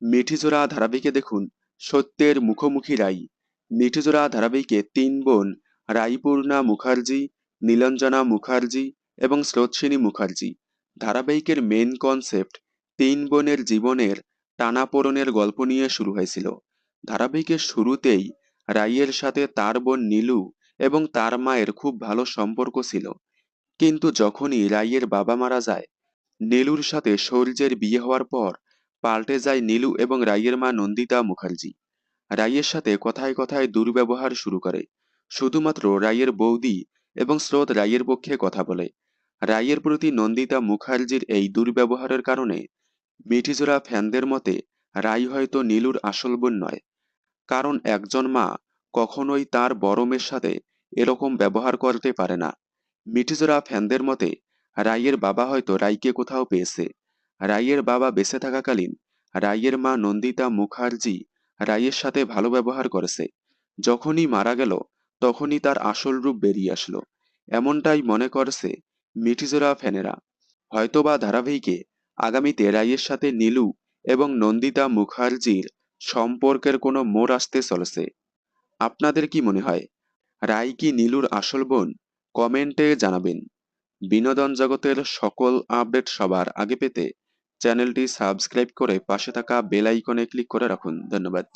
মিঠিজোড়া ধারাবাহিকে দেখুন সত্যের মুখোমুখি রাই। মিঠিজোড়া ধারাবাহিকে তিন বোন রাইপূর্ণা মুখার্জি, নীলাঞ্জনা মুখার্জি এবং স্রোতস্বিনী মুখার্জি। ধারাবাহিকের মেন কনসেপ্ট তিন বোনের জীবনের টানাপোড়েনের গল্প নিয়ে শুরু হয়েছিল। ধারাবাহিকের শুরুতেই রাইয়ের সাথে তার বোন নীলু এবং তার মায়ের খুব ভালো সম্পর্ক ছিল, কিন্তু যখনই রাইয়ের বাবা মারা যায়, নীলুর সাথে সূর্যের বিয়ে হওয়ার পর পাল্টে যায় নীলু এবং রাইয়ের মা নন্দিতা মুখার্জি। রাইয়ের সাথে কথায় কথায় দুর্ব্যবহার শুরু করে। শুধুমাত্র রাইয়ের বৌদি এবং স্রোত রাইয়ের পক্ষে কথা বলে। রাইয়ের প্রতি নন্দিতা মুখার্জির এই দুর্ব্যবহারের কারণে মিঠিজোড়া ফ্যানদের মতে রাই হয়তো নীলুর আসল বোন নয়, কারণ একজন মা কখনোই তার বড় মেয়ের সাথে এরকম ব্যবহার করতে পারে না। মিঠিজোড়া ফ্যানদের মতে রাইয়ের বাবা হয়তো রাইকে কোথাও পেয়েছে। রাইয়ের বাবা বেঁচে থাকাকালীন রাইয়ের মা নন্দিতা মুখার্জি রাইয়ের সাথে ভালো ব্যবহার করেছে। যখনই মারা গেল তখনই তার আসল রূপ বেরিয়ে আসলো, এমনটাই মনে করছে মিঠিজোড়া ফ্যানেরা। হয়তোবা ধারাবাহিকে আগামীতে রাইয়ের সাথে নীলু এবং নন্দিতা মুখার্জির সম্পর্কের কোনো মোড় আসতে চলেছে। আপনাদের কি মনে হয়, রাই কি নীলুর আসল বোন? কমেন্টে জানাবেন। বিনোদন জগতের সকল আপডেট সবার আগে পেতে চ্যানেলটি সাবস্ক্রাইব করে পাশে থাকা বেল আইকনে ক্লিক করে রাখুন। ধন্যবাদ।